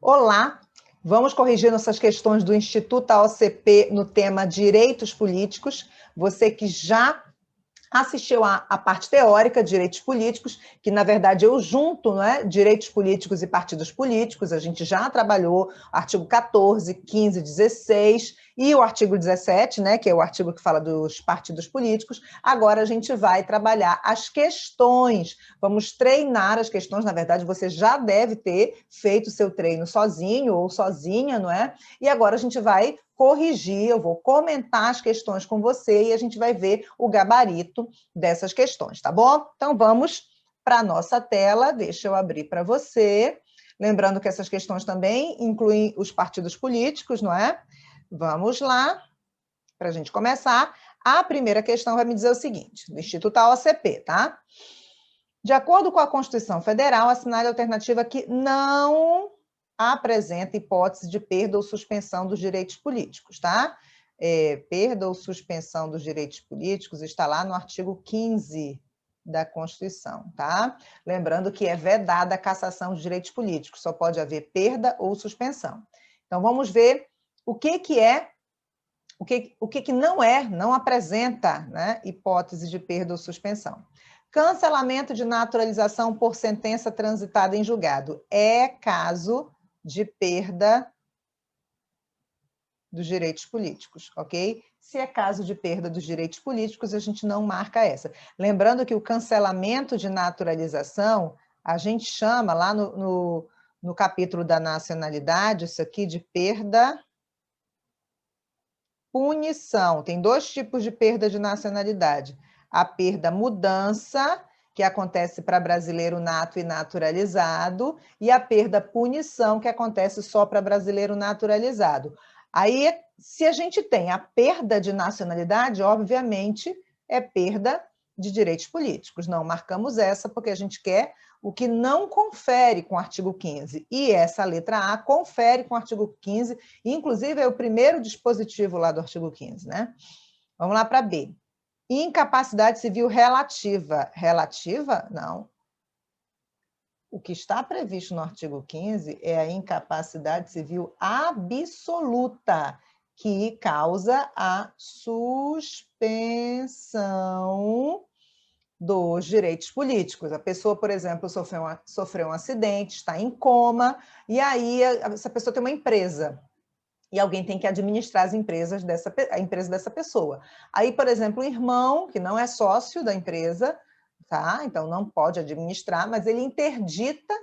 Olá, vamos corrigir nossas questões do Instituto AOCP no tema Direitos Políticos. Você que já assistiu à parte teórica, direitos políticos, que na verdade eu junto, né, direitos políticos e partidos políticos, a gente já trabalhou artigo 14, 15, 16 e o artigo 17, né, que é o artigo que fala dos partidos políticos. Agora a gente vai trabalhar as questões, vamos treinar as questões, na verdade você já deve ter feito o seu treino sozinho ou sozinha, não é? E agora a gente vai corrigir, eu vou comentar as questões com você e a gente vai ver o gabarito dessas questões, tá bom? Então vamos para a nossa tela, deixa eu abrir para você. Lembrando que essas questões também incluem os partidos políticos, não é? Vamos lá, para a gente começar. A primeira questão vai me dizer o seguinte, do Instituto AOCP, tá? De acordo com a Constituição Federal, assinale a alternativa que não apresenta hipótese de perda ou suspensão dos direitos políticos, tá? Perda ou suspensão dos direitos políticos está lá no artigo 15 da Constituição, tá? Lembrando que é vedada a cassação de direitos políticos, só pode haver perda ou suspensão. Então, vamos ver o que é, o que não é, não apresenta, né, hipótese de perda ou suspensão. Cancelamento de naturalização por sentença transitada em julgado. É caso de perda dos direitos políticos, ok? Se é caso de perda dos direitos políticos, a gente não marca essa. Lembrando que o cancelamento de naturalização, a gente chama lá no capítulo da nacionalidade, isso aqui de perda punição. Tem dois tipos de perda de nacionalidade. A perda mudança, que acontece para brasileiro nato e naturalizado, e a perda punição, que acontece só para brasileiro naturalizado. Aí, se a gente tem a perda de nacionalidade, obviamente, é perda de direitos políticos. Não marcamos essa porque a gente quer o que não confere com o artigo 15. E essa letra A confere com o artigo 15, inclusive é o primeiro dispositivo lá do artigo 15, né? Vamos lá para B. Incapacidade civil relativa. Relativa? Não. O que está previsto no artigo 15 é a incapacidade civil absoluta, que causa a suspensão dos direitos políticos. A pessoa, por exemplo, sofreu um acidente, está em coma, e aí essa pessoa tem uma empresa, e alguém tem que administrar a empresa dessa pessoa. Aí, por exemplo, o irmão, que não é sócio da empresa, tá? Então não pode administrar, mas ele interdita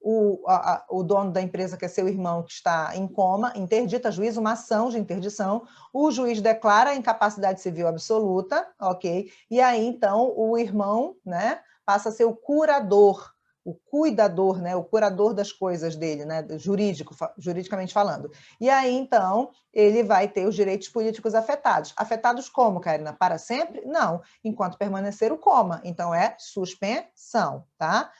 o dono da empresa, que é seu irmão, que está em coma, interdita juiz, uma ação de interdição, o juiz declara a incapacidade civil absoluta, ok? E aí, então, o irmão, né, passa a ser o curador, o cuidador, né, o curador das coisas dele, né, juridicamente falando. E aí, então, ele vai ter os direitos políticos afetados. Afetados como, Karina? Para sempre? Não, enquanto permanecer o coma. Então, é suspensão, tá?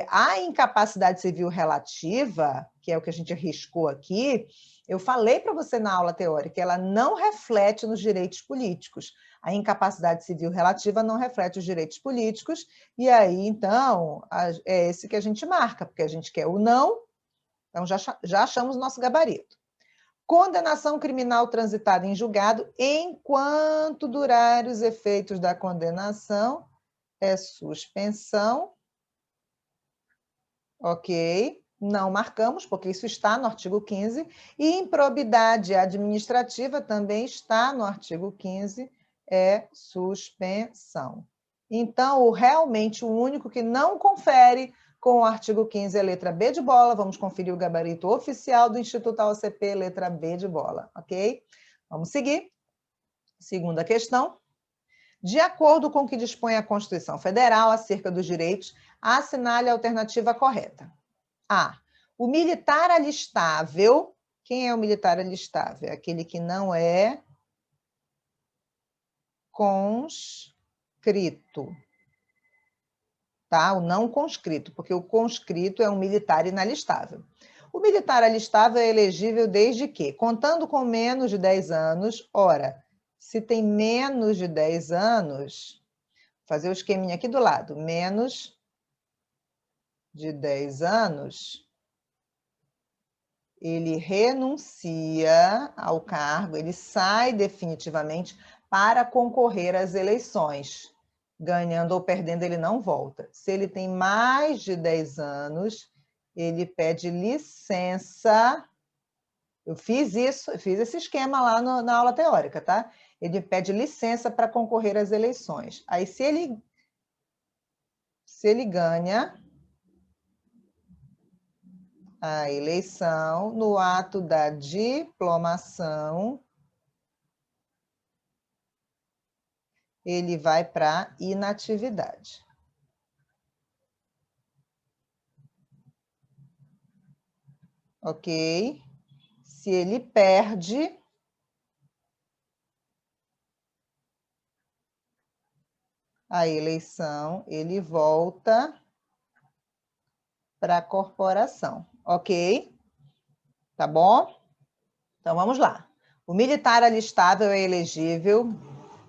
A incapacidade civil relativa, que é o que a gente arriscou aqui, eu falei para você na aula teórica, ela não reflete nos direitos políticos. A incapacidade civil relativa não reflete os direitos políticos, e aí, então, é esse que a gente marca, porque a gente quer o não, então já achamos o nosso gabarito. Condenação criminal transitada em julgado, enquanto durarem os efeitos da condenação, é suspensão. Ok, não marcamos, porque isso está no artigo 15, e improbidade administrativa também está no artigo 15, é suspensão. Então, realmente, o único que não confere com o artigo 15 é a letra B de bola. Vamos conferir o gabarito oficial do Instituto AOCP, letra B de bola, ok? Vamos seguir. Segunda questão. De acordo com o que dispõe a Constituição Federal acerca dos direitos, assinale a alternativa correta. A. O militar alistável. Quem é o militar alistável? É aquele que não é conscrito. Tá? O não conscrito, porque o conscrito é um militar inalistável. O militar alistável é elegível desde que? Contando com menos de 10 anos. Ora, se tem menos de 10 anos, vou fazer o esqueminha aqui do lado. Menos de 10 anos, ele renuncia ao cargo, ele sai definitivamente para concorrer às eleições. Ganhando ou perdendo, ele não volta. Se ele tem mais de 10 anos, ele pede licença. Eu fiz isso, eu fiz esse esquema lá na aula teórica, tá? Ele pede licença para concorrer às eleições. Aí, se ele ganha a eleição, no ato da diplomação, ele vai para inatividade. Ok? Se ele perde, a eleição, ele volta para a corporação. Ok? Tá bom? Então, vamos lá. O militar alistável é elegível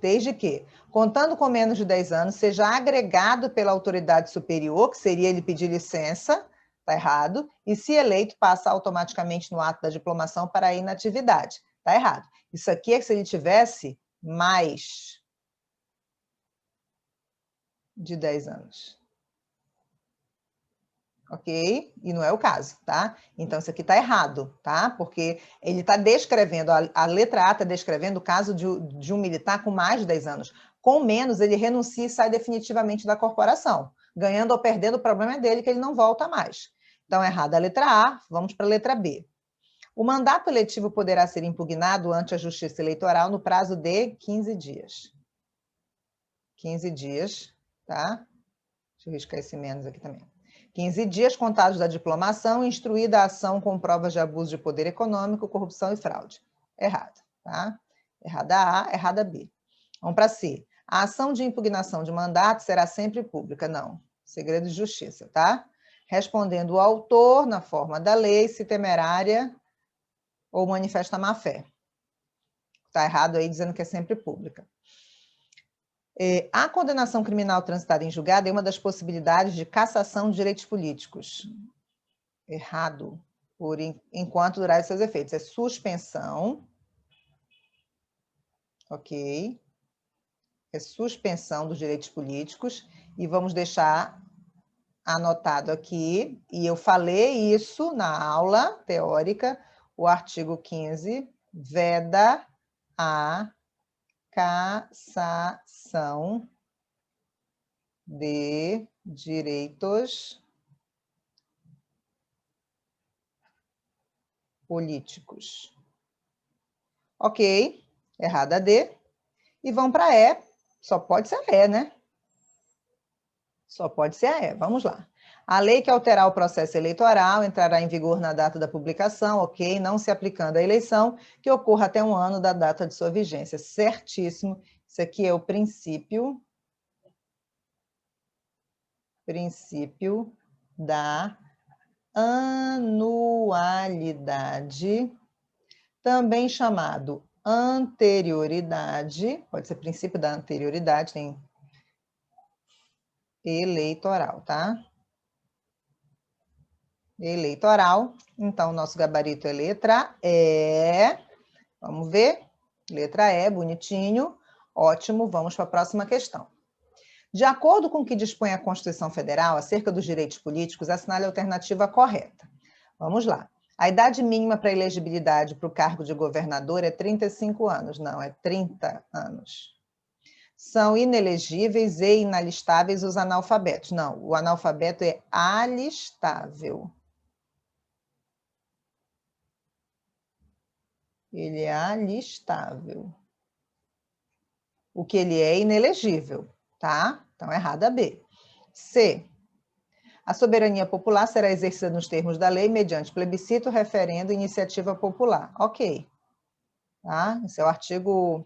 desde que, contando com menos de 10 anos, seja agregado pela autoridade superior, que seria ele pedir licença, está errado, e se eleito, passa automaticamente no ato da diplomação para a inatividade. Está errado. Isso aqui é que se ele tivesse mais de 10 anos. Ok? E não é o caso, tá? Então, isso aqui está errado, tá? Porque ele está descrevendo, a letra A está descrevendo o caso de um militar com mais de 10 anos. Com menos, ele renuncia e sai definitivamente da corporação. Ganhando ou perdendo, o problema é dele, que ele não volta mais. Então, errada a letra A, vamos para a letra B. O mandato eletivo poderá ser impugnado ante a Justiça Eleitoral no prazo de 15 dias. 15 dias, tá? Deixa eu riscar esse menos aqui também. 15 dias contados da diplomação, instruída a ação com provas de abuso de poder econômico, corrupção e fraude. Errado, tá? Errada A, errada B. Vamos para C. A ação de impugnação de mandato será sempre pública. Não. Segredo de justiça, tá? Respondendo o autor, na forma da lei, se temerária ou manifesta má-fé. Está errado aí, dizendo que é sempre pública. A condenação criminal transitada em julgado é uma das possibilidades de cassação de direitos políticos. Errado. Enquanto durar seus efeitos. É suspensão. Ok. É suspensão dos direitos políticos. E vamos deixar anotado aqui, e eu falei isso na aula teórica, o artigo 15 veda a cassação de direitos políticos. Ok, errada D. E vão para E. Só pode ser a E, né? Só pode ser a E. Vamos lá. A lei que alterar o processo eleitoral entrará em vigor na data da publicação, ok? Não se aplicando à eleição, que ocorra até um ano da data de sua vigência. Certíssimo. Isso aqui é o princípio da anualidade, também chamado anterioridade, pode ser princípio da anterioridade, tem eleitoral, tá? Eleitoral, então nosso gabarito é letra E, vamos ver, letra E, bonitinho, ótimo, vamos para a próxima questão. De acordo com o que dispõe a Constituição Federal acerca dos direitos políticos, assinale a alternativa correta. Vamos lá. A idade mínima para elegibilidade para o cargo de governador é 35 anos. Não, é 30 anos. São inelegíveis e inalistáveis os analfabetos. Não, o analfabeto é alistável. Ele é alistável. O que ele é inelegível, tá? Então, errada B. C. A soberania popular será exercida nos termos da lei mediante plebiscito, referendo e iniciativa popular. Ok. Tá? Esse é o artigo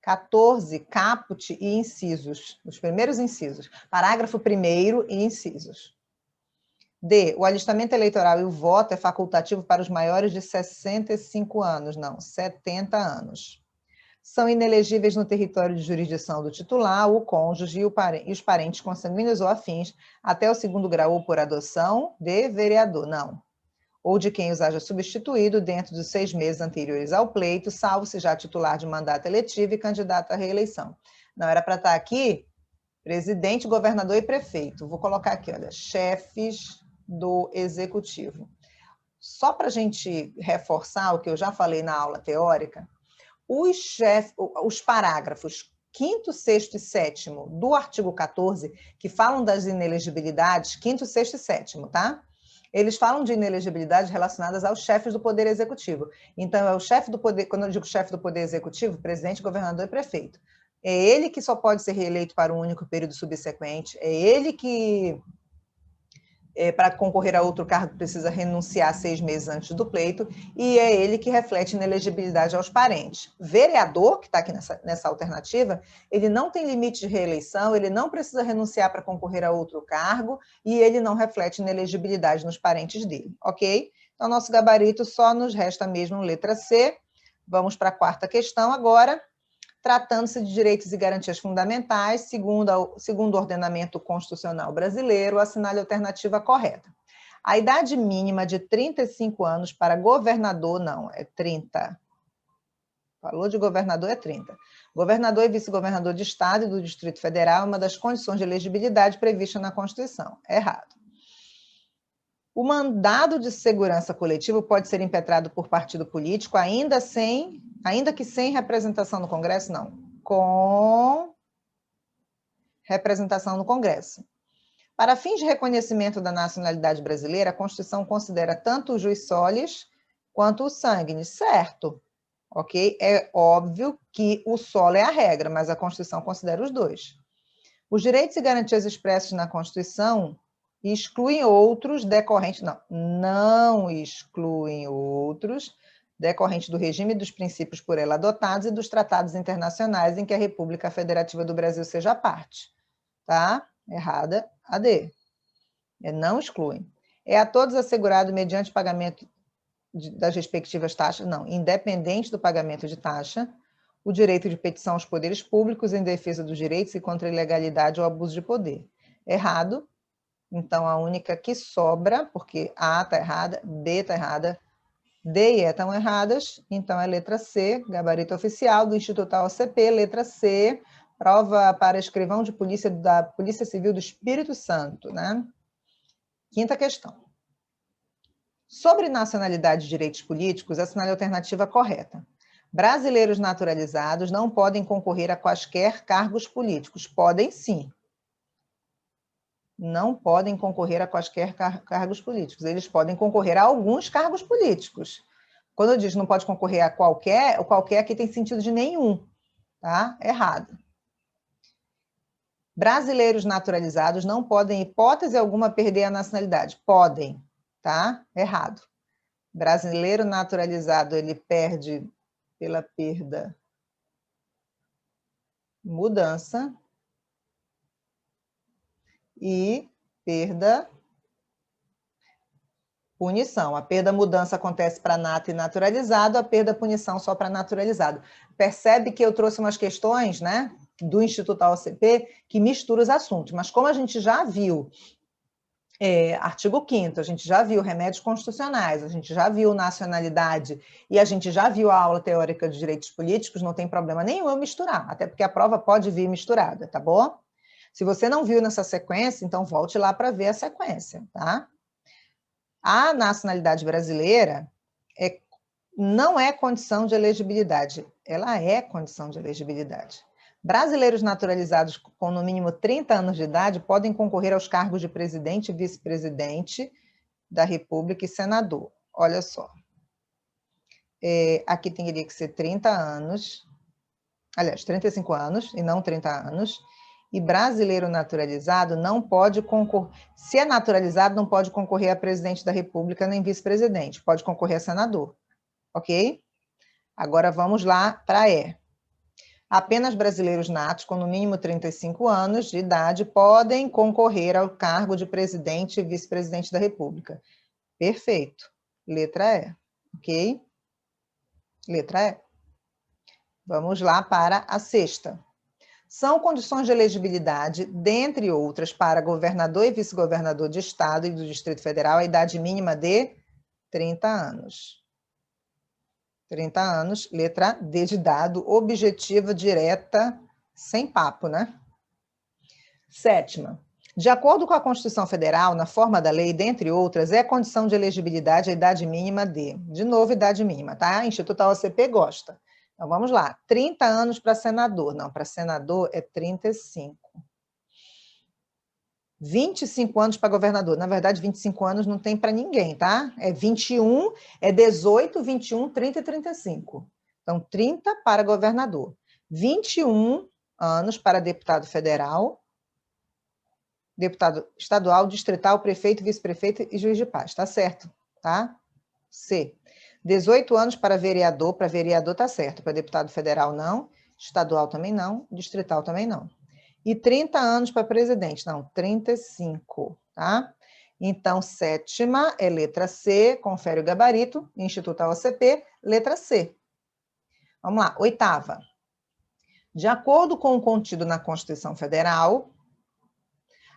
14, caput e incisos. Os primeiros incisos. Parágrafo 1º e incisos. D. O alistamento eleitoral e o voto é facultativo para os maiores de 65 anos. Não, 70 anos. São inelegíveis no território de jurisdição do titular, o cônjuge e os parentes consanguíneos ou afins, até o 2º grau ou por adoção de vereador. Não. ou de quem os haja substituído dentro dos 6 meses anteriores ao pleito, salvo se já titular de mandato eletivo e candidato à reeleição. Não era para estar aqui presidente, governador e prefeito. Vou colocar aqui, olha, chefes do executivo. Só para a gente reforçar o que eu já falei na aula teórica, os parágrafos 5º, 6º e 7º do artigo 14, que falam das inelegibilidades, 5º, 6º e 7º, tá? Eles falam de inelegibilidades relacionadas aos chefes do Poder Executivo. Então, é o chefe do Poder, quando eu digo chefe do Poder Executivo, presidente, governador e prefeito. É ele que só pode ser reeleito para um único período subsequente, é ele que, para concorrer a outro cargo, precisa renunciar 6 meses antes do pleito, e é ele que reflete inelegibilidade aos parentes. Vereador, que está aqui nessa alternativa, ele não tem limite de reeleição, ele não precisa renunciar para concorrer a outro cargo, e ele não reflete inelegibilidade nos parentes dele, ok? Então, nosso gabarito só nos resta mesmo letra C. Vamos para a quarta questão agora. Tratando-se de direitos e garantias fundamentais, segundo o ordenamento constitucional brasileiro, assinale a alternativa correta. A idade mínima de 35 anos para governador, não, é 30. Falou de governador, é 30. Governador e vice-governador de Estado e do Distrito Federal é uma das condições de elegibilidade prevista na Constituição. Errado. O mandado de segurança coletivo pode ser impetrado por partido político, ainda que sem representação no Congresso, não. Com representação no Congresso. Para fins de reconhecimento da nacionalidade brasileira, a Constituição considera tanto o jus solis quanto o sanguine, certo? Ok? É óbvio que o solo é a regra, mas a Constituição considera os dois. Os direitos e garantias expressos na Constituição excluem outros decorrentes, não excluem outros decorrentes do regime e dos princípios por ela adotados e dos tratados internacionais em que a República Federativa do Brasil seja parte. Tá? Errada a D. Não excluem. É a todos assegurado mediante pagamento das respectivas taxas, não, independente do pagamento de taxa, o direito de petição aos poderes públicos em defesa dos direitos e contra a ilegalidade ou abuso de poder. Errado. Então, a única que sobra, porque A está errada, B está errada, D e E estão erradas, então é letra C, gabarito oficial do Instituto AOCP, letra C, prova para escrivão de polícia da Polícia Civil do Espírito Santo, né? Quinta questão. Sobre nacionalidade e direitos políticos, assinale a alternativa correta. Brasileiros naturalizados não podem concorrer a quaisquer cargos políticos. Podem sim. Não podem concorrer a quaisquer cargos políticos. Eles podem concorrer a alguns cargos políticos. Quando eu digo não pode concorrer a qualquer, o qualquer aqui tem sentido de nenhum. Tá? Errado. Brasileiros naturalizados não podem, em hipótese alguma, perder a nacionalidade. Podem. Tá? Errado. Brasileiro naturalizado, ele perde pela perda mudança e perda punição. A perda mudança acontece para nato e naturalizado, a perda punição só para naturalizado. Percebe que eu trouxe umas questões, né, do Instituto AOCP que mistura os assuntos, mas como a gente já viu artigo 5º, a gente já viu remédios constitucionais, a gente já viu nacionalidade e a gente já viu a aula teórica de direitos políticos, não tem problema nenhum eu misturar, até porque a prova pode vir misturada, tá bom? Se você não viu nessa sequência, então volte lá para ver a sequência, tá? A nacionalidade brasileira não é condição de elegibilidade, ela é condição de elegibilidade. Brasileiros naturalizados com no mínimo 30 anos de idade podem concorrer aos cargos de presidente e vice-presidente da República e senador. Olha só. Aqui teria que ser 30 anos, aliás, 35 anos e não 30 anos. E brasileiro naturalizado não pode concorrer, se é naturalizado, não pode concorrer a presidente da República nem vice-presidente, pode concorrer a senador. Ok? Agora vamos lá para E. Apenas brasileiros natos com no mínimo 35 anos de idade podem concorrer ao cargo de presidente e vice-presidente da República. Perfeito. Letra E. Ok? Letra E. Vamos lá para a sexta. São condições de elegibilidade, dentre outras, para governador e vice-governador de Estado e do Distrito Federal, a idade mínima de 30 anos. 30 anos, letra D de dado, objetiva, direta, sem papo, né? 7ª. De acordo com a Constituição Federal, na forma da lei, dentre outras, é condição de elegibilidade a idade mínima de novo, idade mínima, tá? Instituto OCP gosta. Então, vamos lá. 30 anos para senador. Não, para senador é 35. 25 anos para governador. Na verdade, 25 anos não tem para ninguém, tá? É 21, é 18, 21, 30 e 35. Então, 30 para governador. 21 anos para deputado federal, deputado estadual, distrital, prefeito, vice-prefeito e juiz de paz. Tá certo, tá? C. 18 anos para vereador tá certo. Para deputado federal, não. Estadual também não. Distrital também não. E 30 anos para presidente. Não, 35, tá? Então, 7ª é letra C, confere o gabarito, Instituto OCP, letra C. Vamos lá, 8ª. De acordo com o contido na Constituição Federal,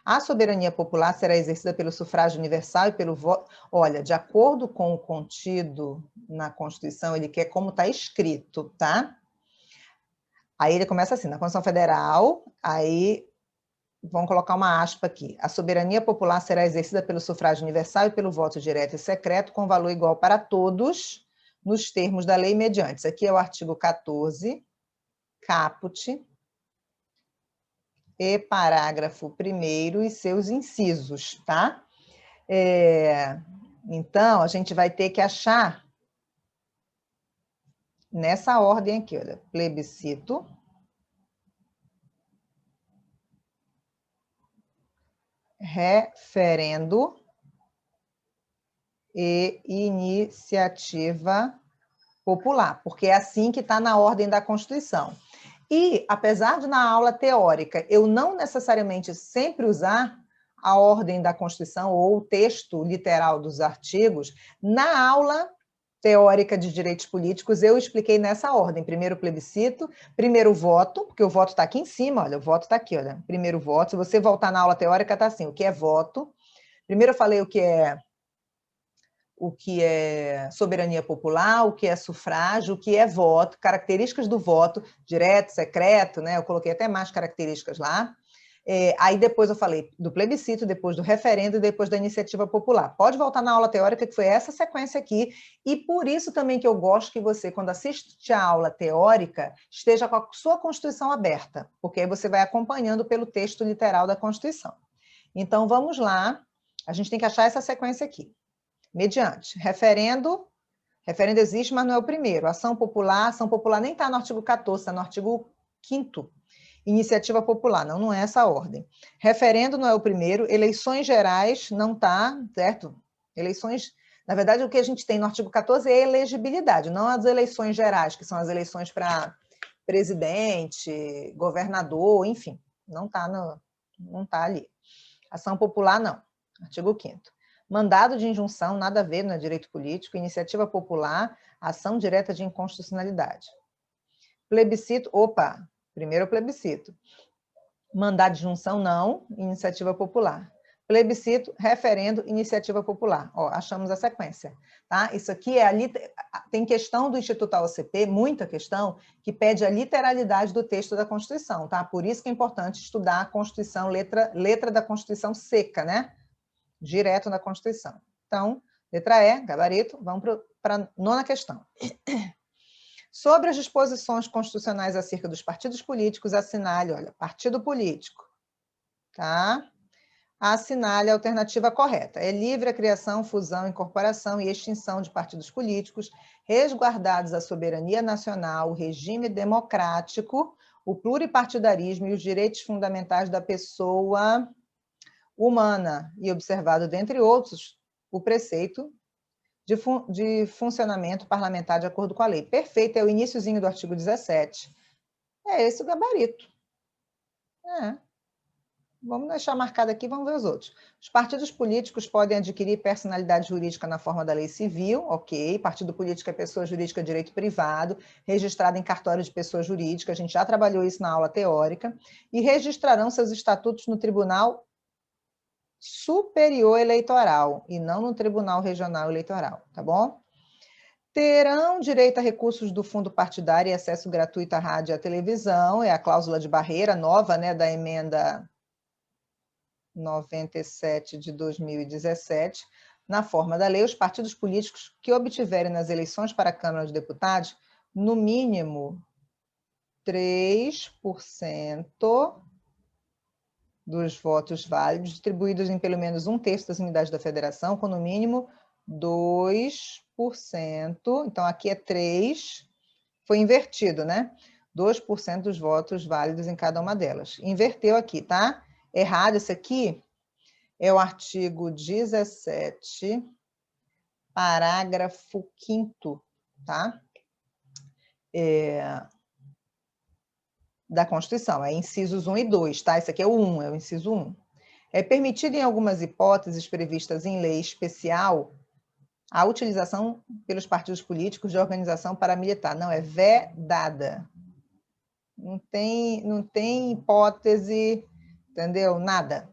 a soberania popular será exercida pelo sufrágio universal e pelo voto... Olha, de acordo com o contido na Constituição, ele quer como está escrito, tá? Aí ele começa assim, na Constituição Federal, aí vamos colocar uma aspa aqui. A soberania popular será exercida pelo sufrágio universal e pelo voto direto e secreto, com valor igual para todos, nos termos da lei mediante. Isso aqui é o artigo 14, caput, e parágrafo 1º e seus incisos, tá? Então, a gente vai ter que achar nessa ordem aqui, olha, plebiscito, referendo e iniciativa popular, porque é assim que está na ordem da Constituição. E, apesar de na aula teórica eu não necessariamente sempre usar a ordem da Constituição ou o texto literal dos artigos, na aula teórica de direitos políticos eu expliquei nessa ordem. Primeiro plebiscito, primeiro voto, porque o voto está aqui em cima, olha, o voto está aqui, olha, primeiro voto. Se você voltar na aula teórica, está assim, o que é voto. Primeiro eu falei o que é soberania popular, o que é sufrágio, o que é voto, características do voto, direto, secreto, né? Eu coloquei até mais características lá. Aí depois eu falei do plebiscito, depois do referendo e depois da iniciativa popular. Pode voltar na aula teórica, que foi essa sequência aqui, e por isso também que eu gosto que você, quando assiste a aula teórica, esteja com a sua Constituição aberta, porque aí você vai acompanhando pelo texto literal da Constituição. Então, vamos lá, a gente tem que achar essa sequência aqui. Mediante. Referendo existe, mas não é o primeiro. Ação popular nem está no artigo 14, está no artigo 5º. Iniciativa popular, não é essa a ordem. Referendo não é o primeiro, eleições gerais não está, certo? Eleições, na verdade, o que a gente tem no artigo 14 é elegibilidade, não as eleições gerais, que são as eleições para presidente, governador, enfim, não está ali. Ação popular, não. Artigo 5º. Mandado de injunção, nada a ver, não é direito político. Iniciativa popular, ação direta de inconstitucionalidade. Plebiscito, primeiro o plebiscito. Mandado de injunção, não. Iniciativa popular. Plebiscito, referendo, iniciativa popular. Ó, achamos a sequência. Tá? Isso aqui tem questão do Instituto OCP, muita questão, que pede a literalidade do texto da Constituição. Tá? Por isso que é importante estudar a Constituição, letra da Constituição seca, né? Direto na Constituição. Então, letra E, gabarito, vamos para a 9ª questão. Sobre as disposições constitucionais acerca dos partidos políticos, assinale, olha, partido político, tá? Assinale a alternativa correta. É livre a criação, fusão, incorporação e extinção de partidos políticos, resguardados a soberania nacional, o regime democrático, o pluripartidarismo e os direitos fundamentais da pessoa humana, e observado, dentre outros, o preceito de funcionamento parlamentar de acordo com a lei. Perfeito, é o iniciozinho do artigo 17. É esse o gabarito. Vamos deixar marcado aqui, vamos ver os outros. Os partidos políticos podem adquirir personalidade jurídica na forma da lei civil, ok. Partido político é pessoa jurídica de direito privado, registrada em cartório de pessoa jurídica, a gente já trabalhou isso na aula teórica, e registrarão seus estatutos no Tribunal Superior Eleitoral e não no Tribunal Regional Eleitoral, tá bom? Terão direito a recursos do fundo partidário e acesso gratuito à rádio e à televisão, é a cláusula de barreira nova, né, da emenda 97 de 2017, na forma da lei, os partidos políticos que obtiverem nas eleições para a Câmara dos Deputados, no mínimo 3% dos votos válidos, distribuídos em pelo menos um terço das unidades da federação, com no mínimo 2%, então aqui é 3%, foi invertido, né? 2% dos votos válidos em cada uma delas. Inverteu aqui, tá? Errado, esse aqui é o artigo 17, parágrafo 5º, tá? Da Constituição, é incisos 1 e 2, tá? Esse aqui é o 1, é o inciso 1. É permitido, em algumas hipóteses previstas em lei especial, a utilização pelos partidos políticos de organização paramilitar. Não, é vedada. Não tem hipótese, entendeu? Nada.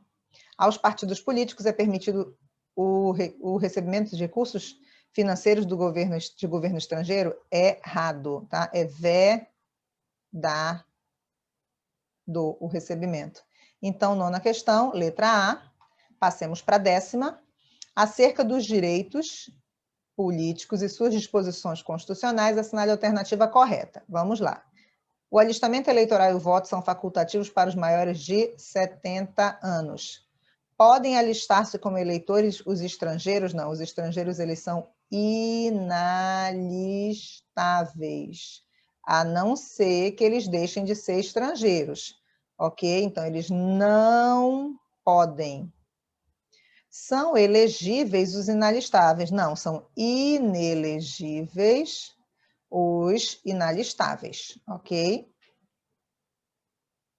Aos partidos políticos é permitido o recebimento de recursos financeiros de governo estrangeiro? Errado, tá? É vedado o recebimento. Então, nona questão, letra A. Passemos para a 10ª. Acerca dos direitos políticos e suas disposições constitucionais, assinale a alternativa correta. Vamos lá. O alistamento eleitoral e o voto são facultativos para os maiores de 70 anos. Podem alistar-se como eleitores os estrangeiros? Não, os estrangeiros eles são inalistáveis, a não ser que eles deixem de ser estrangeiros, ok? Então, eles não podem. São elegíveis os inalistáveis? Não, são inelegíveis os inalistáveis, ok?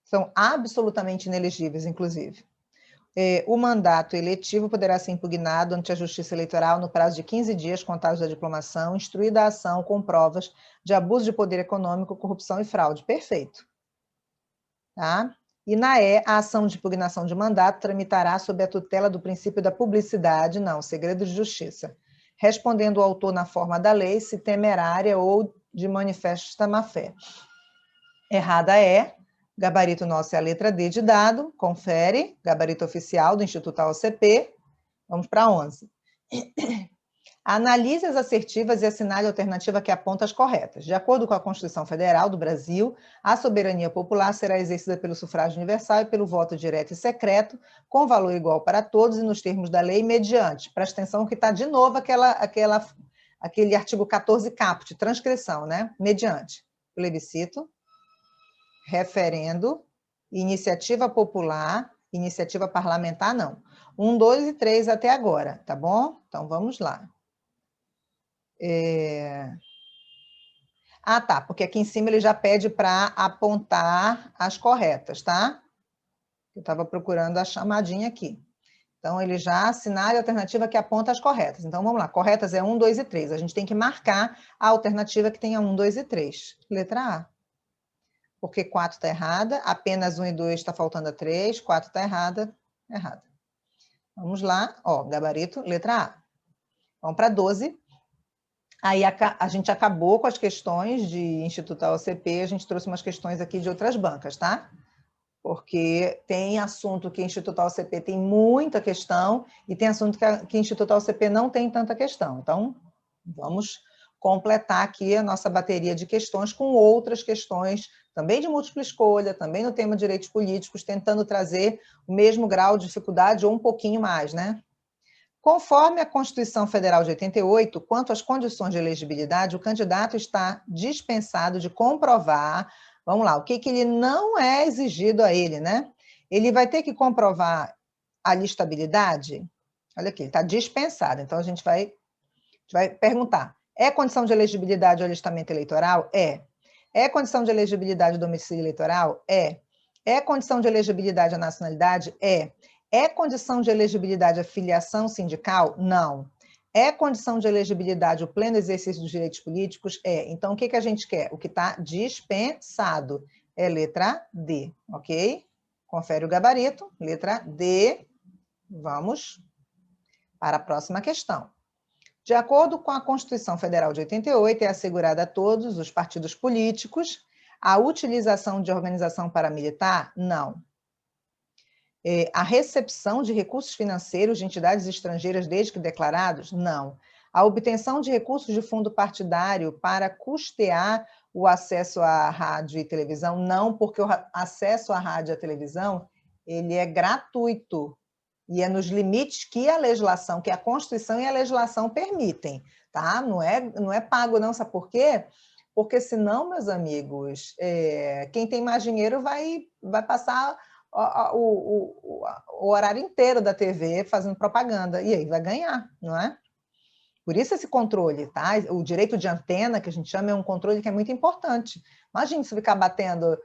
São absolutamente inelegíveis, inclusive. O mandato eletivo poderá ser impugnado ante a Justiça Eleitoral no prazo de 15 dias, contados da diplomação, instruída a ação com provas de abuso de poder econômico, corrupção e fraude. Perfeito. Tá? E na a ação de impugnação de mandato tramitará sob a tutela do princípio da publicidade, não, segredo de justiça, respondendo o autor na forma da lei, se temerária ou de manifesta má-fé. Errada é, gabarito nosso é a letra D de dado, confere, gabarito oficial do Instituto AOCP, vamos para 11. Analise as assertivas e assinale a alternativa que aponta as corretas. De acordo com a Constituição Federal do Brasil, a soberania popular será exercida pelo sufrágio universal e pelo voto direto e secreto, com valor igual para todos e nos termos da lei, mediante. Presta atenção que está de novo aquele artigo 14 caput, transcrição, né? Mediante plebiscito, referendo, iniciativa popular, iniciativa parlamentar, não. 1, 2 e 3 até agora, tá bom? Então, vamos lá. Ah, tá, porque aqui em cima ele já pede para apontar as corretas, tá? Eu estava procurando a chamadinha aqui. Então, ele já assinala a alternativa que aponta as corretas. Então, vamos lá. Corretas é 1, 2 e 3. A gente tem que marcar a alternativa que tenha 1, 2 e 3. Letra A. Porque 4 está errada, apenas 1 e 2 está faltando a 3, 4 está errada. Vamos lá, ó, gabarito, letra A. Vamos para 12. Aí a gente acabou com as questões de Instituto AOCP, a gente trouxe umas questões aqui de outras bancas, tá? Porque tem assunto que Instituto AOCP tem muita questão e tem assunto que Instituto AOCP não tem tanta questão. Então, vamos completar aqui a nossa bateria de questões com outras questões, também de múltipla escolha, também no tema direitos políticos, tentando trazer o mesmo grau de dificuldade ou um pouquinho mais, né? Conforme a Constituição Federal de 88, quanto às condições de elegibilidade, o candidato está dispensado de comprovar, vamos lá, o que ele não é exigido a ele, né? Ele vai ter que comprovar a listabilidade, olha aqui, ele está dispensado, então a gente vai perguntar, é condição de elegibilidade o alistamento eleitoral? É. É condição de elegibilidade o domicílio eleitoral? É. É condição de elegibilidade a nacionalidade? É. É condição de elegibilidade a filiação sindical? Não. É condição de elegibilidade o pleno exercício dos direitos políticos? É. Então, o que a gente quer? O que está dispensado é letra D, ok? Confere o gabarito, letra D, Vamos para a próxima questão. De acordo com a Constituição Federal de 88, é assegurada a todos os partidos políticos a utilização de organização paramilitar? Não. A recepção de recursos financeiros de entidades estrangeiras desde que declarados? Não. A obtenção de recursos de fundo partidário para custear o acesso à rádio e televisão? Não, porque o acesso à rádio e à televisão ele é gratuito e é nos limites que a legislação, que a Constituição e a legislação permitem, tá? Não é pago não, sabe por quê? Porque senão, meus amigos, quem tem mais dinheiro vai passar o horário inteiro da TV fazendo propaganda, e aí vai ganhar, não é? Por isso esse controle, tá? O direito de antena, que a gente chama, é um controle que é muito importante. Imagina se ficar batendo,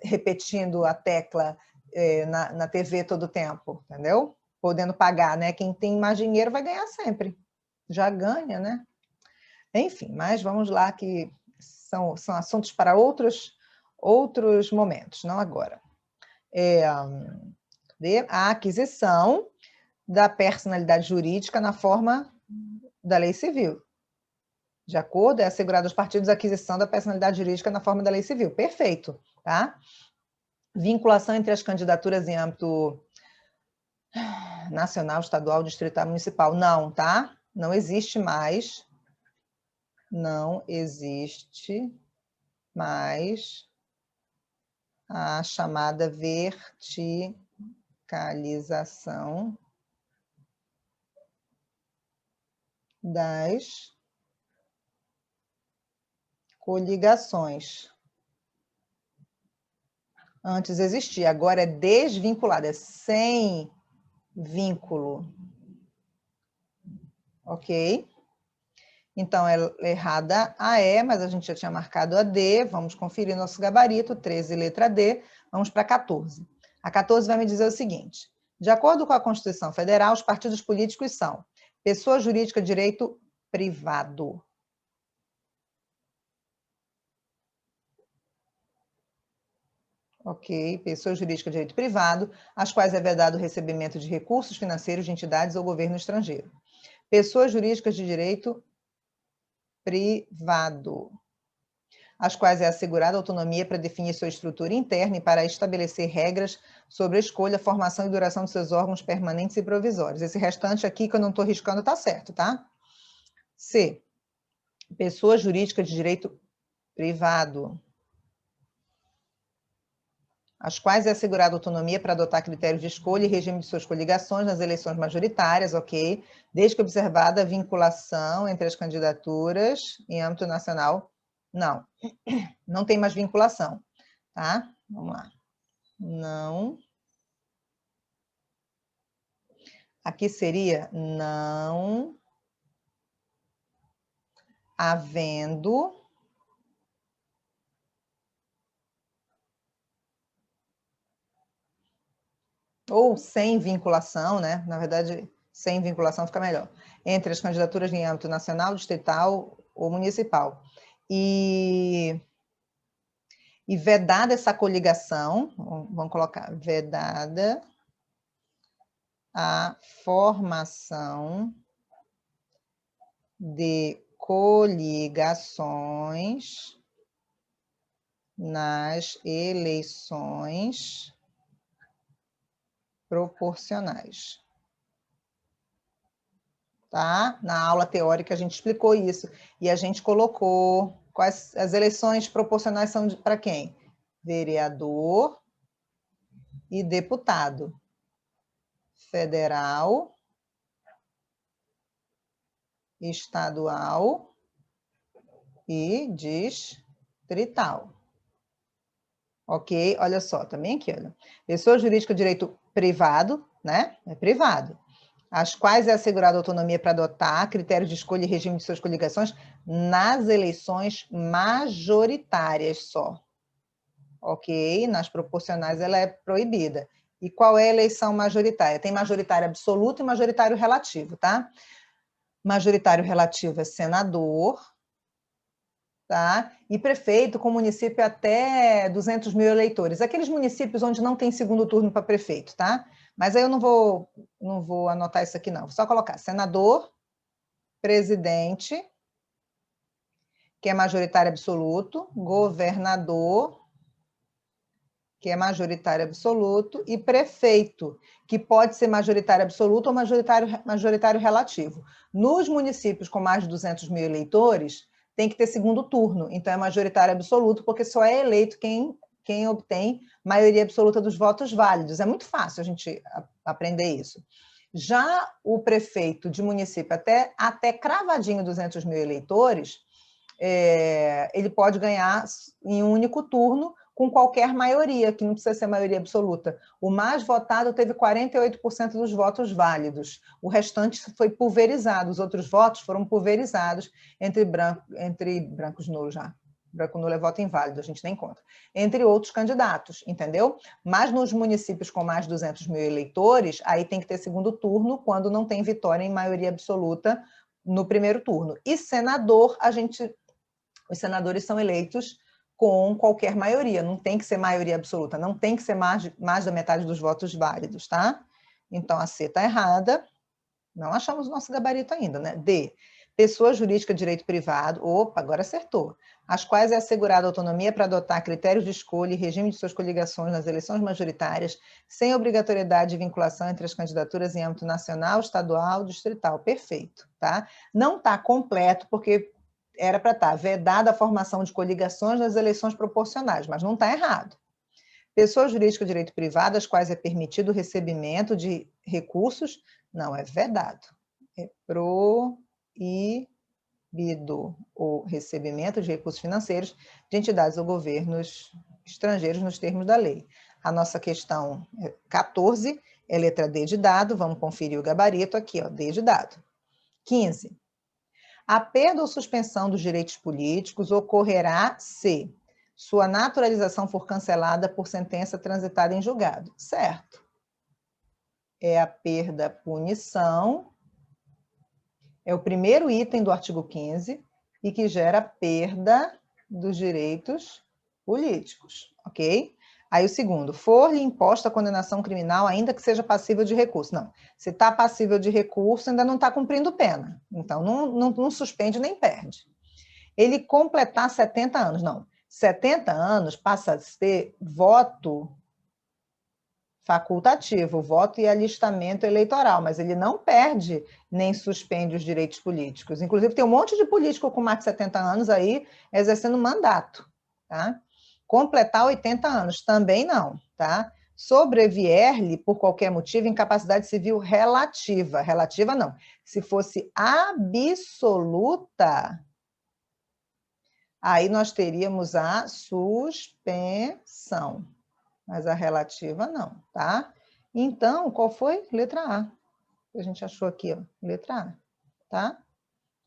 repetindo a tecla na TV todo o tempo, entendeu? Podendo pagar, né? Quem tem mais dinheiro vai ganhar sempre. Já ganha, né? Enfim, mas vamos lá, que são assuntos para outros momentos, não agora. A aquisição da personalidade jurídica na forma da lei civil. De acordo, é assegurado aos partidos a aquisição da personalidade jurídica na forma da lei civil. Perfeito, tá? Vinculação entre as candidaturas em âmbito nacional, estadual, distrital, municipal. Não, tá? Não existe mais. Não existe mais a chamada verticalização das coligações. Antes existia, agora é desvinculada, é sem vínculo. Ok? Então, é errada a E, mas a gente já tinha marcado a D. Vamos conferir nosso gabarito, 13, letra D. Vamos para 14. A 14 vai me dizer o seguinte. De acordo com a Constituição Federal, os partidos políticos são pessoa jurídica de direito privado. Ok, pessoa jurídica de direito privado, às quais é vedado o recebimento de recursos financeiros de entidades ou governo estrangeiro. Pessoas jurídicas de direito privado, às quais é assegurada autonomia para definir sua estrutura interna e para estabelecer regras sobre a escolha, formação e duração de seus órgãos permanentes e provisórios. Esse restante aqui, que eu não estou riscando, está certo, tá? C. Pessoa jurídica de direito privado, às quais é assegurada autonomia para adotar critérios de escolha e regime de suas coligações nas eleições majoritárias, ok? Desde que observada a vinculação entre as candidaturas em âmbito nacional. Não, não tem mais vinculação, tá? Vamos lá. Não. Aqui seria não havendo ou sem vinculação, né? Na verdade, sem vinculação fica melhor, entre as candidaturas em âmbito nacional, distrital ou municipal. E vedada essa coligação, vamos colocar, vedada a formação de coligações nas eleições proporcionais. Tá? Na aula teórica a gente explicou isso e a gente colocou quais as eleições proporcionais são para quem? Vereador e deputado federal, estadual e distrital. Ok? Olha só, também aqui, olha. Pessoa jurídica de direito privado, né? É privado. Às quais é assegurada autonomia para adotar critérios de escolha e regime de suas coligações nas eleições majoritárias só. Ok? Nas proporcionais ela é proibida. E qual é a eleição majoritária? Tem majoritário absoluto e majoritário relativo, tá? Majoritário relativo é senador, tá? E prefeito com município até 200 mil eleitores. Aqueles municípios onde não tem segundo turno para prefeito, tá? Mas aí eu não vou anotar isso aqui, não. Vou só colocar senador, presidente, que é majoritário absoluto, governador, que é majoritário absoluto, e prefeito, que pode ser majoritário absoluto ou majoritário relativo. Nos municípios com mais de 200 mil eleitores, tem que ter segundo turno, então é majoritário absoluto, porque só é eleito quem obtém maioria absoluta dos votos válidos. É muito fácil a gente aprender isso. Já o prefeito de município até cravadinho 200 mil eleitores, ele pode ganhar em um único turno com qualquer maioria, que não precisa ser maioria absoluta. O mais votado teve 48% dos votos válidos. O restante foi pulverizado. Os outros votos foram pulverizados entre brancos nulos já. Branco nulo é voto inválido, a gente nem conta. Entre outros candidatos, entendeu? Mas nos municípios com mais de 200 mil eleitores, aí tem que ter segundo turno, quando não tem vitória em maioria absoluta no primeiro turno. E senador, os senadores são eleitos com qualquer maioria, não tem que ser maioria absoluta, não tem que ser mais da metade dos votos válidos, tá? Então, a C está errada, não achamos o nosso gabarito ainda, né? D, pessoa jurídica de direito privado, opa, agora acertou, às quais é assegurada autonomia para adotar critérios de escolha e regime de suas coligações nas eleições majoritárias, sem obrigatoriedade de vinculação entre as candidaturas em âmbito nacional, estadual, distrital. Perfeito, tá? Não está completo, porque era para estar vedada a formação de coligações nas eleições proporcionais, mas não está errado. Pessoas jurídicas de direito privado, às quais é permitido o recebimento de recursos, não, é vedado. É proibido o recebimento de recursos financeiros de entidades ou governos estrangeiros nos termos da lei. A nossa questão 14 é letra D de dado, vamos conferir o gabarito aqui, ó, D de dado. 15. A perda ou suspensão dos direitos políticos ocorrerá se sua naturalização for cancelada por sentença transitada em julgado. Certo. É a perda, punição, é o primeiro item do artigo 15 e que gera perda dos direitos políticos, ok? Aí o segundo, for-lhe imposta a condenação criminal, ainda que seja passível de recurso. Não, se está passível de recurso, ainda não está cumprindo pena. Então, não suspende nem perde. Ele completar 70 anos, não. 70 anos passa a ser voto facultativo, voto e alistamento eleitoral, mas ele não perde nem suspende os direitos políticos. Inclusive, tem um monte de político com mais de 70 anos aí exercendo mandato, tá? Completar 80 anos, também não, tá? Sobrevier-lhe, por qualquer motivo, incapacidade civil relativa. Relativa, não. Se fosse absoluta, aí nós teríamos a suspensão. Mas a relativa não, tá? Então, qual foi? Letra A. A gente achou aqui, ó, letra A, tá?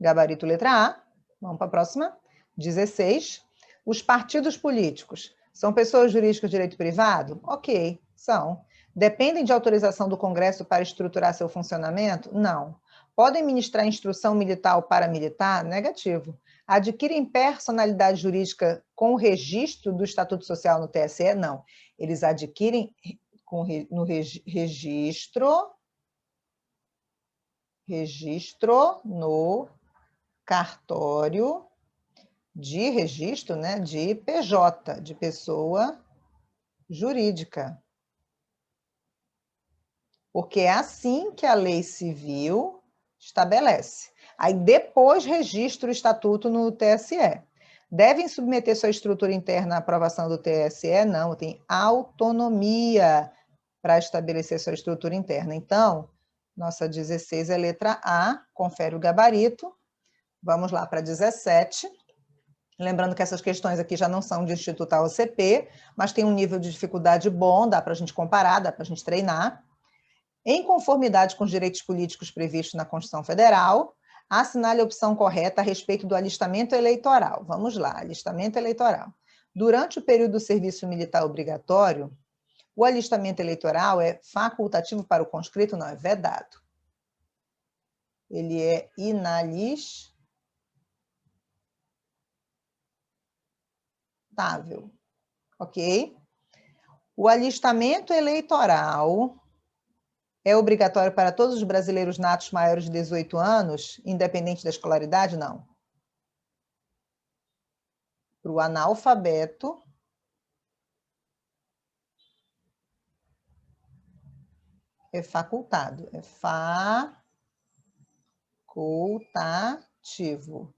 Gabarito letra A. Vamos para a próxima. 16. Os partidos políticos são pessoas jurídicas de direito privado? Ok, são. Dependem de autorização do Congresso para estruturar seu funcionamento? Não. Podem ministrar instrução militar ou paramilitar? Negativo. Adquirem personalidade jurídica com o registro do Estatuto Social no TSE? Não. Eles adquirem no registro no cartório de registro, né, de PJ, de pessoa jurídica. Porque é assim que a lei civil estabelece. Aí depois registra o estatuto no TSE. Devem submeter sua estrutura interna à aprovação do TSE? Não, tem autonomia para estabelecer sua estrutura interna. Então, nossa 16 é letra A, confere o gabarito. Vamos lá para 17. Lembrando que essas questões aqui já não são de Instituto AOCP, mas tem um nível de dificuldade bom, dá para a gente comparar, dá para a gente treinar. Em conformidade com os direitos políticos previstos na Constituição Federal, assinale a opção correta a respeito do alistamento eleitoral. Vamos lá, alistamento eleitoral. Durante o período do serviço militar obrigatório, o alistamento eleitoral é facultativo para o conscrito? Não, é vedado. Ele é inalistável, ok? O alistamento eleitoral É obrigatório para todos os brasileiros natos maiores de 18 anos, independente da escolaridade? Não. Para o analfabeto, é facultado. É facultativo.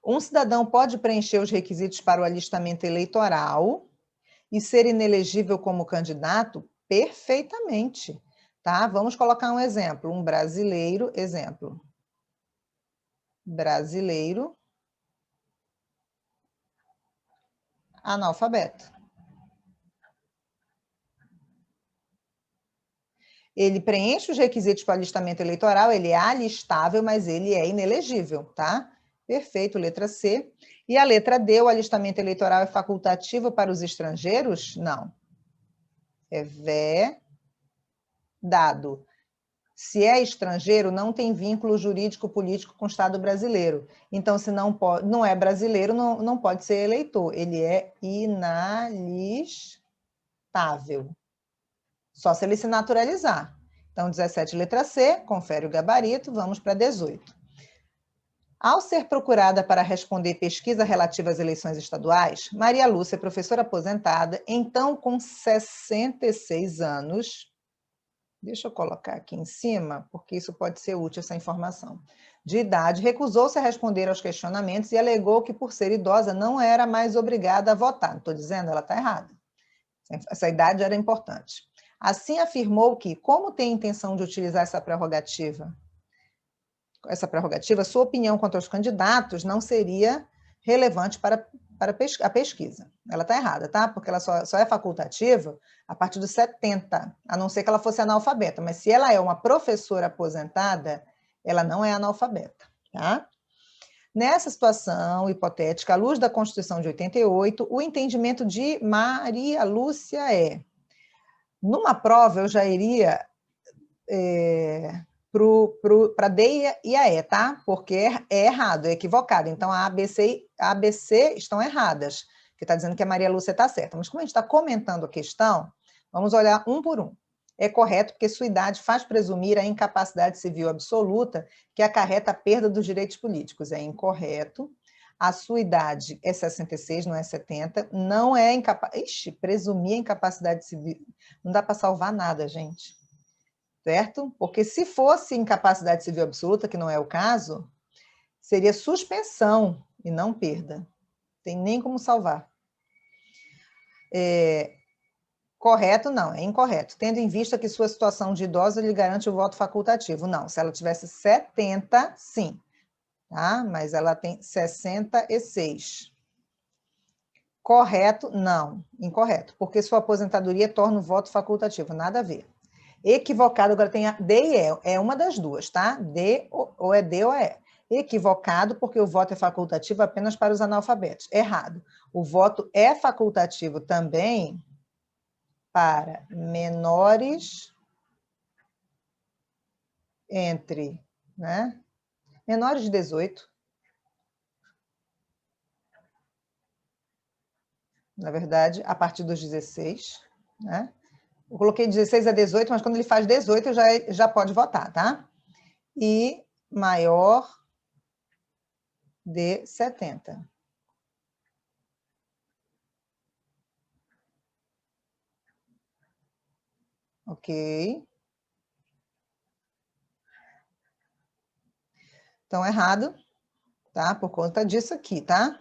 Um cidadão pode preencher os requisitos para o alistamento eleitoral e ser inelegível como candidato? Perfeitamente. Tá? Vamos colocar um exemplo. Um brasileiro, exemplo. Brasileiro analfabeto. Ele preenche os requisitos para o alistamento eleitoral, ele é alistável, mas ele é inelegível, tá? Perfeito, letra C. E a letra D, o alistamento eleitoral é facultativo para os estrangeiros? Não. É vedado. Se é estrangeiro, não tem vínculo jurídico-político com o Estado brasileiro. Então, se não é brasileiro, não pode ser eleitor. Ele é inalistável. Só se ele se naturalizar. Então, 17, letra C, confere o gabarito, vamos para 18. Ao ser procurada para responder pesquisa relativa às eleições estaduais, Maria Lúcia, professora aposentada, então com 66 anos, deixa eu colocar aqui em cima, porque isso pode ser útil, essa informação, de idade, recusou-se a responder aos questionamentos e alegou que, por ser idosa, não era mais obrigada a votar. Não estou dizendo, ela está errada. Essa idade era importante. Assim, afirmou que, como tem intenção de utilizar essa prerrogativa, sua opinião quanto aos candidatos não seria relevante para a pesquisa. Ela está errada, tá? Porque ela só é facultativa a partir dos 70, a não ser que ela fosse analfabeta. Mas se ela é uma professora aposentada, ela não é analfabeta, tá? Nessa situação hipotética, à luz da Constituição de 88, o entendimento de Maria Lúcia é: numa prova eu já iria para D e a E, tá? Porque é errado, é equivocado. Então, a ABC estão erradas, que está dizendo que a Maria Lúcia está certa. Mas como a gente está comentando a questão, vamos olhar um por um. É correto porque sua idade faz presumir a incapacidade civil absoluta que acarreta a perda dos direitos políticos. É incorreto. A sua idade é 66, não é 70. Não é incapaz... Ixi, presumir a incapacidade civil. Não dá para salvar nada, gente. Certo? Porque se fosse incapacidade civil absoluta, que não é o caso, seria suspensão e não perda. Tem nem como salvar. Correto? Não, é incorreto. Tendo em vista que sua situação de idosa lhe garante o voto facultativo. Não, se ela tivesse 70, sim. Tá? Mas ela tem 66. Correto? Não, incorreto. Porque sua aposentadoria torna o voto facultativo. Nada a ver. Equivocado, agora tem a D e E, é uma das duas, tá? D, ou é D ou é E. Equivocado, porque o voto é facultativo apenas para os analfabetos. Errado. O voto é facultativo também para menores menores de 18. Na verdade, a partir dos 16, né? Eu coloquei 16 a 18, mas quando ele faz 18, já pode votar, tá? E maior de 70. Ok. Então, errado, tá? Por conta disso aqui, tá?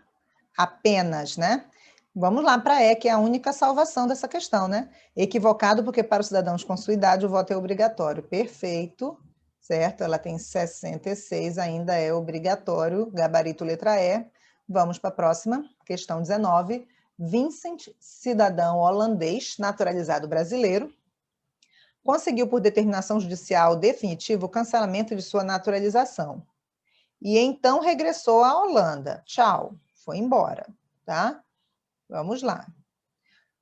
Apenas, né? Vamos lá para E, que é a única salvação dessa questão, né? Equivocado, porque para os cidadãos com sua idade o voto é obrigatório. Perfeito, certo? Ela tem 66, ainda é obrigatório, gabarito letra E. Vamos para a próxima, questão 19. Vincent, cidadão holandês, naturalizado brasileiro, conseguiu por determinação judicial definitiva o cancelamento de sua naturalização. E então regressou à Holanda. Tchau, foi embora, tá? Vamos lá.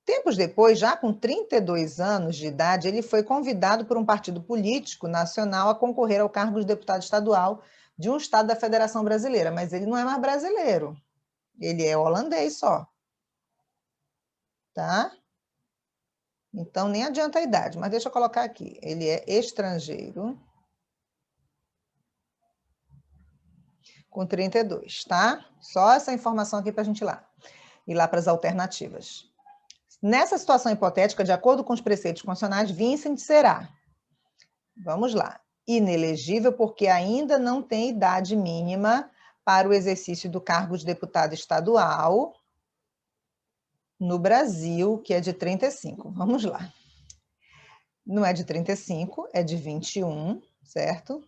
Tempos depois, já com 32 anos de idade, ele foi convidado por um partido político nacional a concorrer ao cargo de deputado estadual de um estado da Federação Brasileira, mas ele não é mais brasileiro, ele é holandês só. Tá? Então, nem adianta a idade, mas deixa eu colocar aqui. Ele é estrangeiro. Com 32, tá? Só essa informação aqui para a gente ir lá para as alternativas. Nessa situação hipotética, de acordo com os preceitos constitucionais, Vincent será, vamos lá, inelegível porque ainda não tem idade mínima para o exercício do cargo de deputado estadual no Brasil, que é de 35. Vamos lá. Não é de 35, é de 21, certo?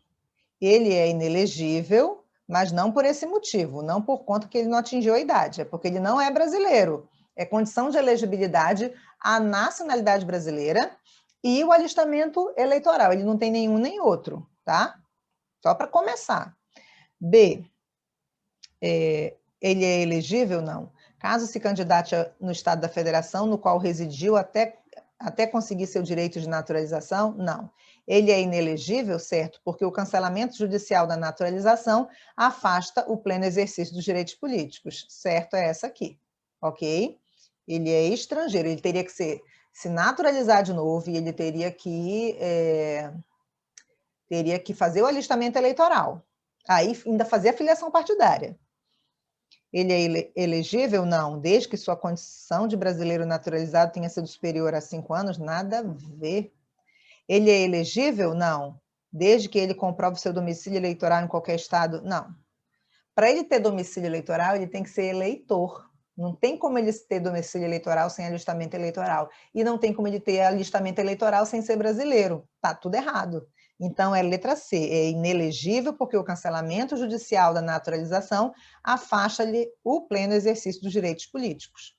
Ele é inelegível, mas não por esse motivo, não por conta que ele não atingiu a idade, é porque ele não é brasileiro. É condição de elegibilidade a nacionalidade brasileira e o alistamento eleitoral. Ele não tem nenhum nem outro, tá? Só para começar. B, ele é elegível? Não. Caso se candidate no Estado da Federação, no qual residiu até conseguir seu direito de naturalização? Não. Ele é inelegível, certo, porque o cancelamento judicial da naturalização afasta o pleno exercício dos direitos políticos. Certo é essa aqui, ok? Ele é estrangeiro, ele teria que se naturalizar de novo e ele teria que fazer o alistamento eleitoral. Aí ainda fazer a filiação partidária. Ele é elegível? Não, desde que sua condição de brasileiro naturalizado tenha sido superior a 5 anos, nada a ver. Ele é elegível? Não, desde que ele comprove seu domicílio eleitoral em qualquer estado? Não. Para ele ter domicílio eleitoral, ele tem que ser eleitor. Não tem como ele ter domicílio eleitoral sem alistamento eleitoral. E não tem como ele ter alistamento eleitoral sem ser brasileiro. Tá tudo errado. Então, é letra C, é inelegível porque o cancelamento judicial da naturalização afasta-lhe o pleno exercício dos direitos políticos.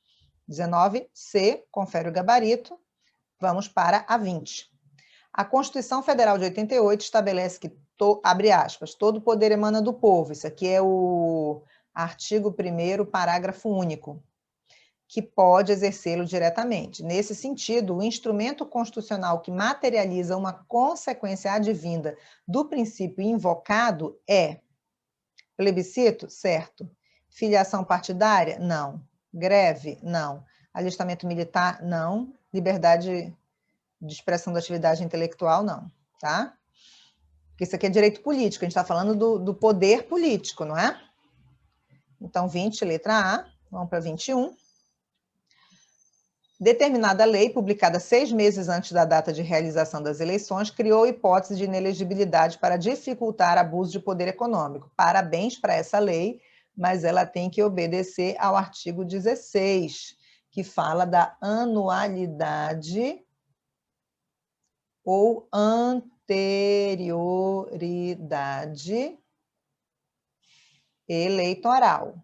19C, confere o gabarito. Vamos para a 20. A Constituição Federal de 88 estabelece que, abre aspas, todo poder emana do povo. Isso aqui é o artigo 1º, parágrafo único, que pode exercê-lo diretamente. Nesse sentido, o instrumento constitucional que materializa uma consequência advinda do princípio invocado é plebiscito? Certo. Filiação partidária? Não. Greve? Não. Alistamento militar? Não. Liberdade de expressão da atividade intelectual? Não. Tá? Porque isso aqui é direito político, a gente está falando do poder político, não é? Então, 20, letra A, vamos para 21. Determinada lei, publicada 6 meses antes da data de realização das eleições, criou hipótese de inelegibilidade para dificultar abuso de poder econômico. Parabéns para essa lei, mas ela tem que obedecer ao artigo 16, que fala da anualidade ou anterioridade eleitoral.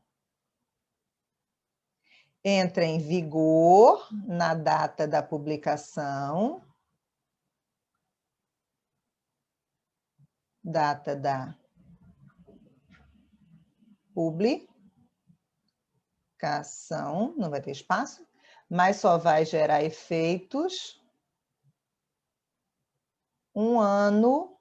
Entra em vigor na data da publicação, data da publicação, não vai ter espaço, mas só vai gerar efeitos 1 ano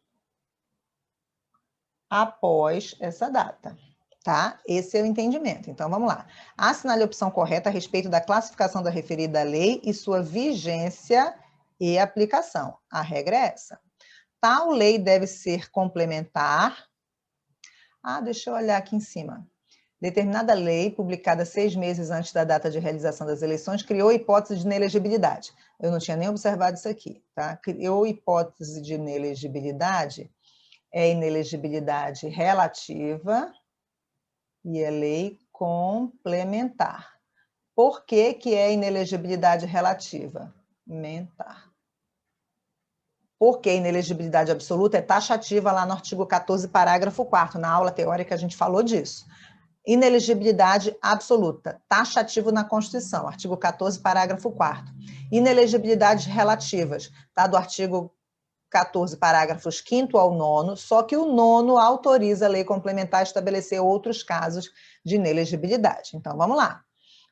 após essa data. Tá? Esse é o entendimento. Então, vamos lá. Assinale a opção correta a respeito da classificação da referida lei e sua vigência e aplicação. A regra é essa. Tal lei deve ser complementar. Deixa eu olhar aqui em cima. Determinada lei, publicada 6 meses antes da data de realização das eleições, criou hipótese de inelegibilidade. Eu não tinha nem observado isso aqui, tá? Criou hipótese de inelegibilidade, é inelegibilidade relativa e é lei complementar. Por que que é inelegibilidade relativa? Mentar. Porque a inelegibilidade absoluta é taxativa lá no artigo 14, parágrafo 4º. Na aula teórica a gente falou disso. Inelegibilidade absoluta, taxativo na Constituição, artigo 14, parágrafo 4º. Inelegibilidades relativas, tá? Do artigo 14, parágrafos 5º ao 9º, só que o 9º autoriza a lei complementar a estabelecer outros casos de inelegibilidade. Então, vamos lá.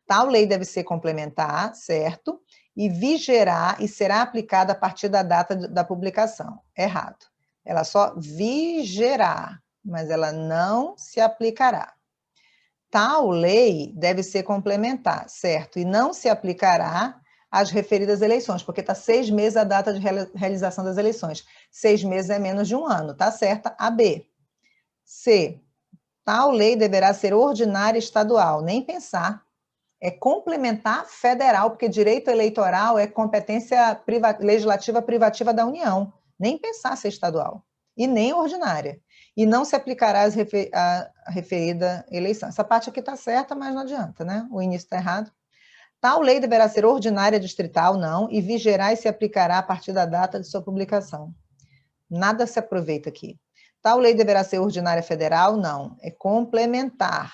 Tal lei deve ser complementar, certo? E vigerá e será aplicada a partir da data da publicação. Errado. Ela só vigerá, mas ela não se aplicará. Tal lei deve ser complementar, certo? E não se aplicará as referidas eleições, porque está 6 meses a data de realização das eleições. 6 meses é menos de um ano, tá certa a B. C. Tal lei deverá ser ordinária estadual, nem pensar. É complementar federal, porque direito eleitoral é competência legislativa privativa da União. Nem pensar ser estadual. E nem ordinária. E não se aplicará a referida eleição. Essa parte aqui está certa, mas não adianta, né? O início está errado. Tal lei deverá ser ordinária distrital, não, e vigerá e se aplicará a partir da data de sua publicação. Nada se aproveita aqui. Tal lei deverá ser ordinária federal, não. É complementar.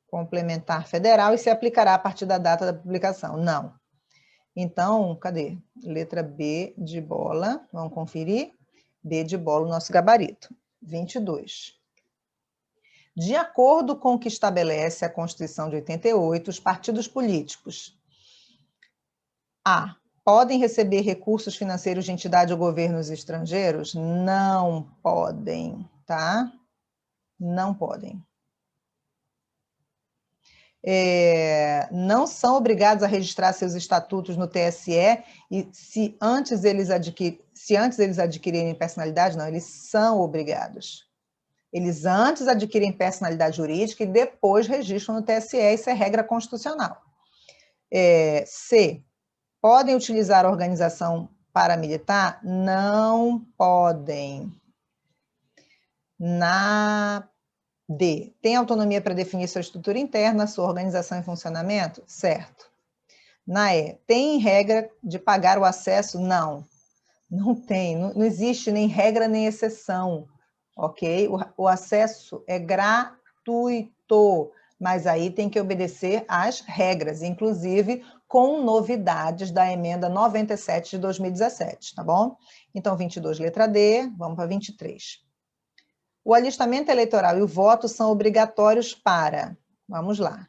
Complementar federal e se aplicará a partir da data da publicação. Não. Então, cadê? Letra B de bola. Vamos conferir. B de bola, o nosso gabarito. 22. De acordo com o que estabelece a Constituição de 88, os partidos políticos A. Podem receber recursos financeiros de entidade ou governos estrangeiros? Não podem, tá? Não podem. Não são obrigados a registrar seus estatutos no TSE e se antes eles adquirirem personalidade, não, eles são obrigados. Eles antes adquirem personalidade jurídica e depois registram no TSE, isso é regra constitucional. C. Podem utilizar a organização paramilitar? Não podem. Na D. Tem autonomia para definir sua estrutura interna, sua organização e funcionamento? Certo. Na E. Tem regra de pagar o acesso? Não. Não tem. Não existe nem regra nem exceção. Ok? O acesso é gratuito, mas aí tem que obedecer às regras, inclusive com novidades da emenda 97 de 2017, tá bom? Então, 22, letra D, vamos para 23. O alistamento eleitoral e o voto são obrigatórios para, vamos lá,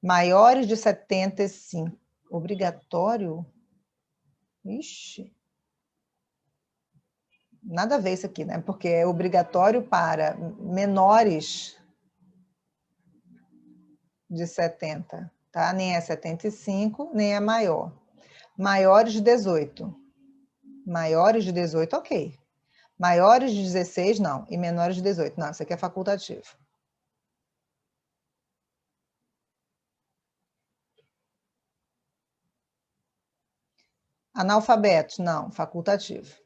maiores de 75. Obrigatório? Ixi. Nada a ver isso aqui, né? Porque é obrigatório para menores de 70, tá? Nem é 75, nem é maior. Maiores de 18. Maiores de 18, ok. Maiores de 16, não. E menores de 18, não. Isso aqui é facultativo. Analfabetos, não. Facultativo.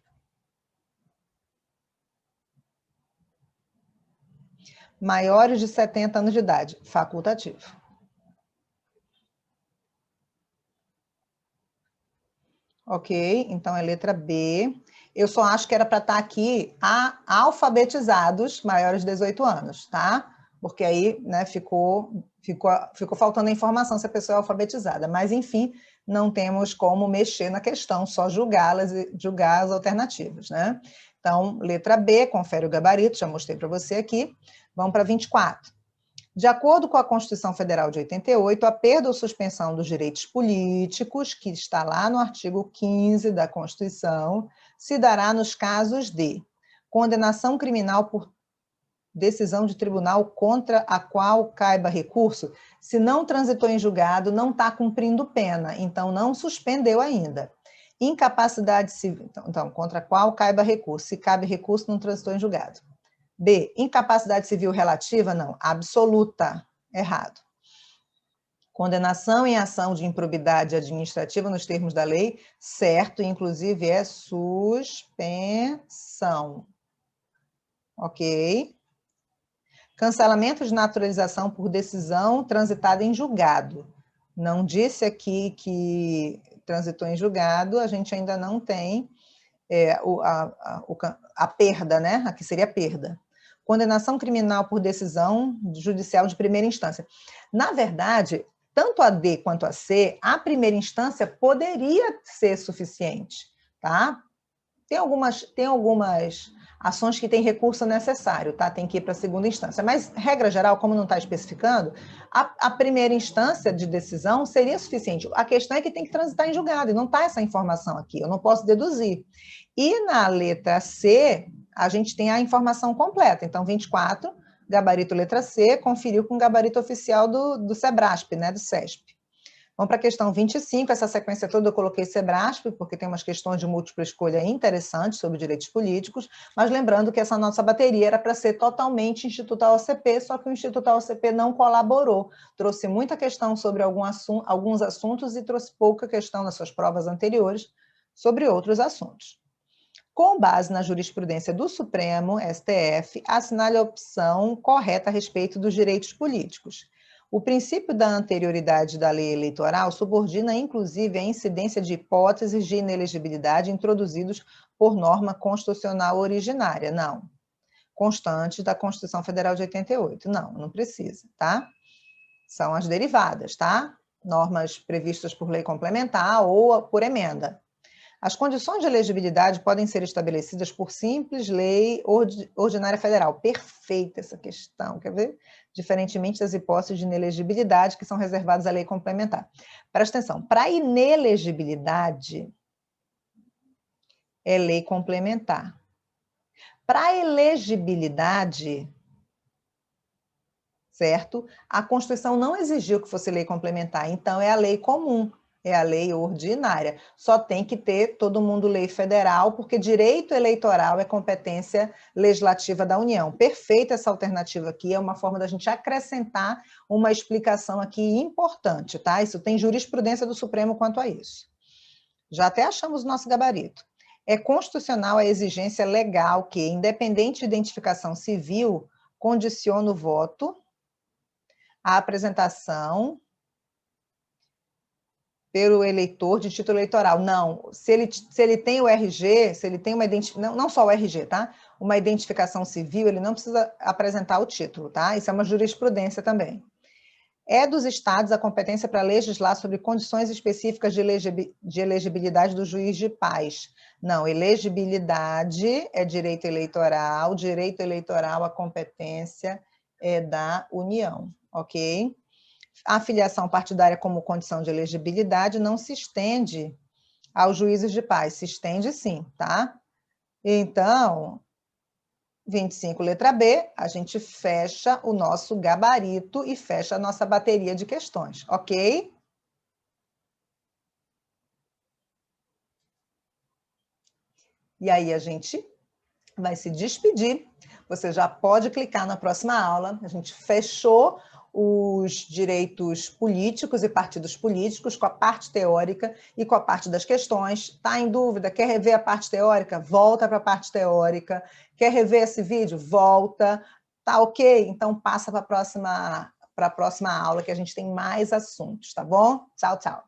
Maiores de 70 anos de idade, facultativo. Ok, então é letra B. Eu só acho que era para estar aqui alfabetizados maiores de 18 anos, tá? Porque aí, né, ficou faltando a informação se a pessoa é alfabetizada. Mas, enfim, não temos como mexer na questão, só julgá-las e julgar as alternativas, né? Então, letra B, confere o gabarito, já mostrei para você aqui. Vamos para 24. De acordo com a Constituição Federal de 88, a perda ou suspensão dos direitos políticos, que está lá no artigo 15 da Constituição, se dará nos casos de condenação criminal por decisão de tribunal contra a qual caiba recurso. Se não transitou em julgado, não está cumprindo pena, então não suspendeu ainda. Incapacidade civil, então, contra a qual caiba recurso. Se cabe recurso, não transitou em julgado. B. Incapacidade civil relativa? Não. Absoluta. Errado. Condenação em ação de improbidade administrativa nos termos da lei? Certo. Inclusive é suspensão. Ok. Cancelamento de naturalização por decisão transitada em julgado. Não disse aqui que transitou em julgado, a gente ainda não tem a perda, né? Aqui seria perda. Condenação criminal por decisão judicial de primeira instância. Na verdade, tanto a D quanto a C, a primeira instância poderia ser suficiente, tá? Tem algumas ações que têm recurso necessário, tá? Tem que ir para a segunda instância. Mas, regra geral, como não está especificando, a primeira instância de decisão seria suficiente. A questão é que tem que transitar em julgado, e não está essa informação aqui, eu não posso deduzir. E na letra C, a gente tem a informação completa. Então, 24, gabarito letra C, conferiu com o gabarito oficial do SEBRASP, né, do CESP. Vamos para a questão 25, essa sequência toda eu coloquei SEBRASP, porque tem umas questões de múltipla escolha interessantes sobre direitos políticos, mas lembrando que essa nossa bateria era para ser totalmente Instituto AOCP, só que o Instituto AOCP não colaborou, trouxe muita questão sobre alguns assuntos e trouxe pouca questão nas suas provas anteriores sobre outros assuntos. Com base na jurisprudência do Supremo, STF, assinale a opção correta a respeito dos direitos políticos. O princípio da anterioridade da lei eleitoral subordina, inclusive, a incidência de hipóteses de inelegibilidade introduzidos por norma constitucional originária. Não. Constantes da Constituição Federal de 88. Não precisa, tá? São as derivadas, tá? Normas previstas por lei complementar ou por emenda. As condições de elegibilidade podem ser estabelecidas por simples lei ordinária federal. Perfeita essa questão, quer ver? Diferentemente das hipóteses de inelegibilidade que são reservadas à lei complementar. Presta atenção, para inelegibilidade é lei complementar. Para elegibilidade, certo? A Constituição não exigiu que fosse lei complementar, então é a lei comum. É a lei ordinária. Só tem que ter todo mundo lei federal, porque direito eleitoral é competência legislativa da União. Perfeita essa alternativa aqui, é uma forma da gente acrescentar uma explicação aqui importante, tá? Isso tem jurisprudência do Supremo quanto a isso. Já até achamos o nosso gabarito. É constitucional a exigência legal que, independente de identificação civil, condiciona o voto à apresentação pelo eleitor de título eleitoral. Não, se ele tem o RG, se ele tem uma identificação, não só o RG, tá? Uma identificação civil, ele não precisa apresentar o título, tá? Isso é uma jurisprudência também. É dos estados a competência para legislar sobre condições específicas de elegibilidade do juiz de paz. Não, elegibilidade é direito eleitoral a competência é da União, ok? A filiação partidária como condição de elegibilidade não se estende aos juízes de paz, se estende sim, tá? Então, 25, letra B, a gente fecha o nosso gabarito e fecha a nossa bateria de questões, ok? E aí a gente vai se despedir. Você já pode clicar na próxima aula. A gente fechou os direitos políticos e partidos políticos com a parte teórica e com a parte das questões. Está em dúvida? Quer rever a parte teórica? Volta para a parte teórica. Quer rever esse vídeo? Volta. Tá ok? Então passa para a próxima aula que a gente tem mais assuntos, tá bom? Tchau, tchau.